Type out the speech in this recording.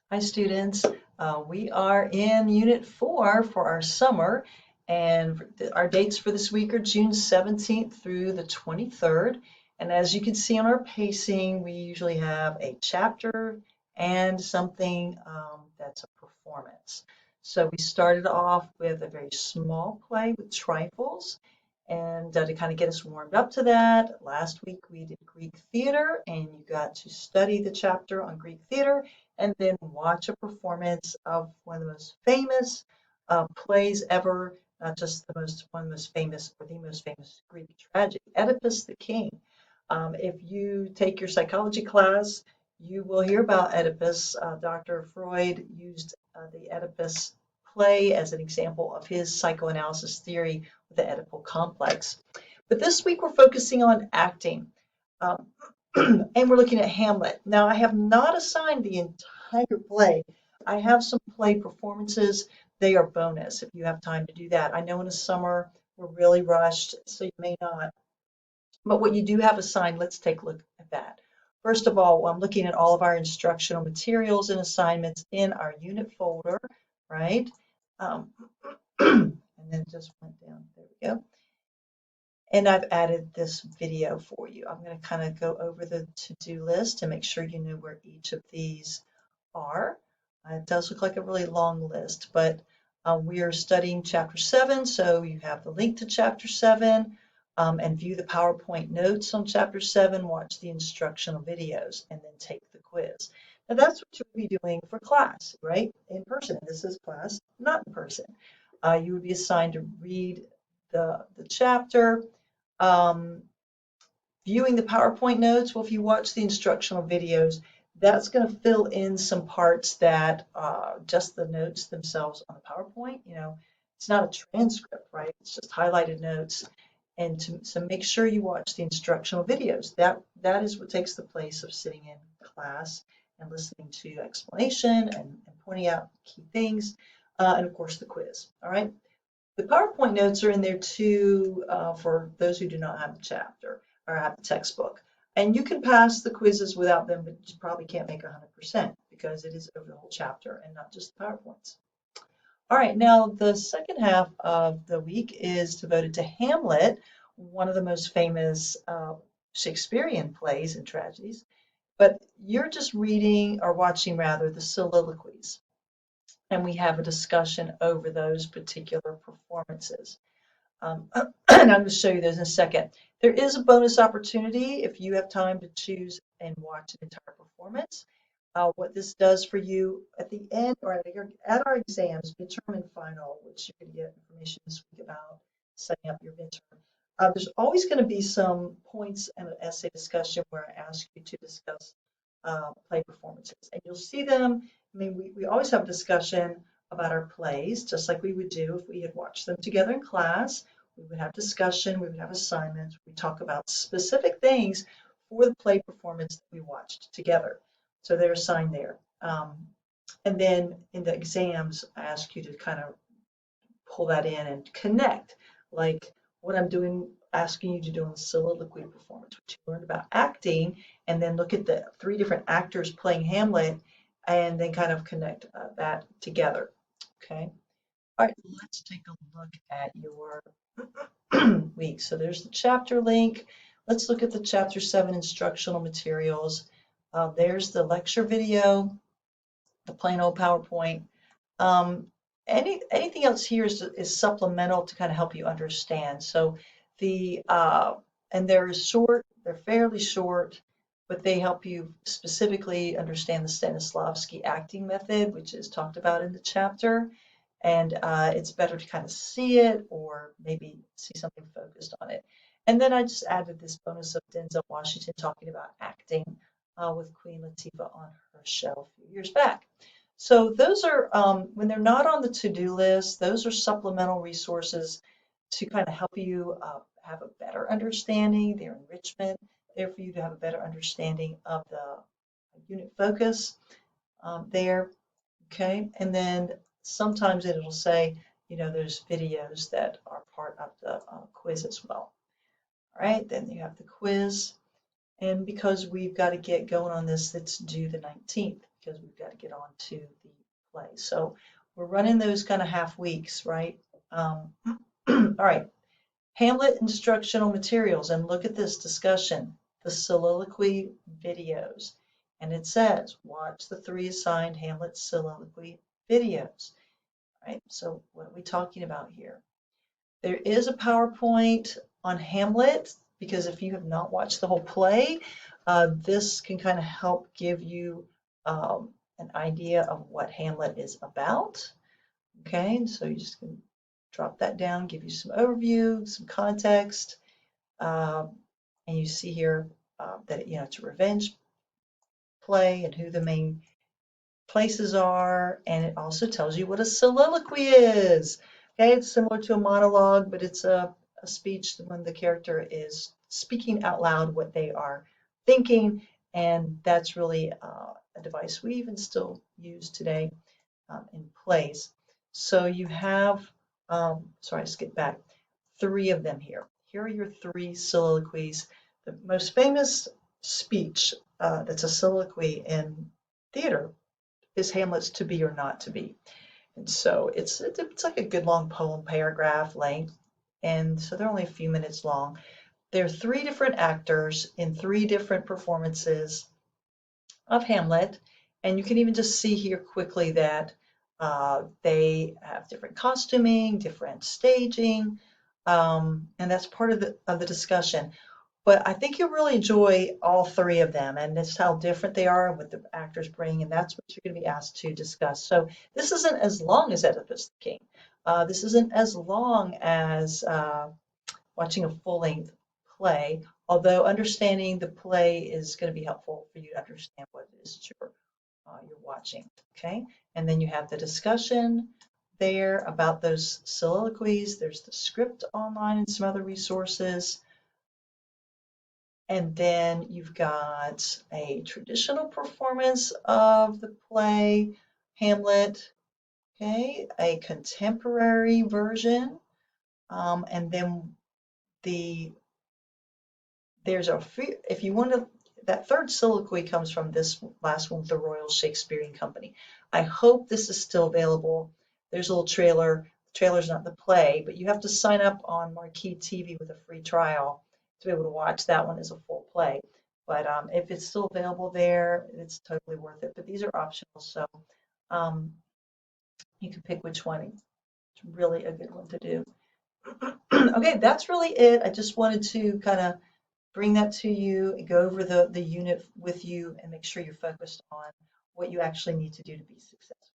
Hi, students. We are in Unit 4 for our summer, and our dates for this week are June 17th through the 23rd. And as you can see on our pacing, we usually have a chapter and something that's a performance. So we started off with a very small play with trifles, and to kind of get us warmed up to that, last week we did Greek theater, and you got to study the chapter on Greek theater and then watch a performance of one of the most famous plays ever, not just one of the most famous or the most famous Greek tragedy, Oedipus the King. If you take your psychology class, you will hear about Oedipus. Dr. Freud used the Oedipus play as an example of his psychoanalysis theory with the Oedipal complex. But this week we're focusing on acting. Um, and we're looking at Hamlet. Now, I have not assigned the entire play. I have some play performances. They are bonus if you have time to do that. I know in the summer we're really rushed, so you may not. But what you do have assigned, let's take a look at that. First of all, I'm looking at all of our instructional materials and assignments in our unit folder, right? Um, and then it just went down. There we go. And I've added this video for you. I'm going to kind of go over the to-do list to make sure you know where each of these are. It does look like a really long list, but we are studying Chapter 7, so you have the link to Chapter 7 and view the PowerPoint notes on Chapter 7, watch the instructional videos, and then take the quiz. Now that's what you'll be doing for class, right? In person. This is class, not in person. You would be assigned to read the chapter, um, viewing the PowerPoint notes. Well, if you watch the instructional videos, that's going to fill in some parts that just the notes themselves on the PowerPoint, it's not a transcript, right? It's just highlighted notes. And so make sure you watch the instructional videos. That is what takes the place of sitting in class and listening to explanation and pointing out key things, and of course the quiz. All right. The PowerPoint notes are in there too for those who do not have the chapter or have the textbook. And you can pass the quizzes without them, but you probably can't make 100% because it is over the whole chapter and not just the PowerPoints. All right, now the second half of the week is devoted to Hamlet, one of the most famous Shakespearean plays and tragedies. But you're just reading or watching rather the soliloquies, and we have a discussion over those particular performances. And I'm going to show you those in a second. There is a bonus opportunity if you have time to choose and watch an entire performance. What this does for you at the end or at our exams, midterm and final, which you can get information this week about setting up your midterm. There's always going to be some points and an essay discussion where I ask you to discuss play performances. And you'll see them. I mean, we always have a discussion about our plays, just like we would do if we had watched them together in class. We would have discussion, we would have assignments, we talk about specific things for the play performance that we watched together. So they're assigned there. And then in the exams, I ask you to kind of pull that in and connect, like what I'm doing, asking you to do in the soliloquy performance, which you learned about acting, and then look at the 3 different actors playing Hamlet, and then kind of connect that together. Okay. All right, let's take a look at your week. So there's the chapter link. Let's look at the Chapter 7 instructional materials. There's the lecture video, the plain old PowerPoint. Um, anything else here is supplemental to kind of help you understand. So and they're fairly short, but they help you specifically understand the Stanislavski acting method, which is talked about in the chapter. And it's better to kind of see it or maybe see something focused on it. And then I just added this bonus of Denzel Washington talking about acting with Queen Latifah on her show a few years back. So those are, when they're not on the to-do list, those are supplemental resources to kind of help you have a better understanding, their enrichment, there for you to have a better understanding of the unit focus there, okay? And then sometimes it'll say, there's videos that are part of the quiz as well. All right, then you have the quiz. And because we've got to get going on this, it's due the 19th, because we've got to get on to the play. So we're running those kind of half weeks, right? All right, Hamlet instructional materials, and look at this discussion, the soliloquy videos. And it says, watch the 3 assigned Hamlet soliloquy videos. Right? So what are we talking about here? There is a PowerPoint on Hamlet, because if you have not watched the whole play, this can kind of help give you an idea of what Hamlet is about. Okay, so you just can drop that down, give you some overview, some context, and you see here that it's a revenge play and who the main places are, and it also tells you what a soliloquy is. Okay, it's similar to a monologue, but it's a speech when the character is speaking out loud what they are thinking, and that's really a device we even still use today in plays. So you have, sorry, I skipped back, 3 of them here. Here are your 3 soliloquies. The most famous speech that's a soliloquy in theater is Hamlet's To Be or Not to Be. And so it's like a good long poem paragraph length. And so they're only a few minutes long. There are 3 different actors in 3 different performances of Hamlet. And you can even just see here quickly that they have different costuming, different staging, and that's part of the discussion. But I think you'll really enjoy all 3 of them, and it's how different they are, what the actors bring, and that's what you're going to be asked to discuss. So this isn't as long as Oedipus the King. This isn't as long as watching a full-length play, although understanding the play is going to be helpful for you to understand what it is you're watching. Okay, and then you have the discussion there about those soliloquies. There's the script online and some other resources. And then you've got a traditional performance of the play Hamlet, okay, a contemporary version, and then there's if you want to, that 3rd soliloquy comes from this last one with the Royal Shakespearean Company. I hope this is still available. There's a little trailer. The trailer's not the play, but you have to sign up on Marquee TV with a free trial to be able to watch that one as a full play. But if it's still available there, it's totally worth it. But these are optional, so you can pick which one. It's really a good one to do. Okay, that's really it. I just wanted to kind of bring that to you and go over the unit with you and make sure you're focused on what you actually need to do to be successful.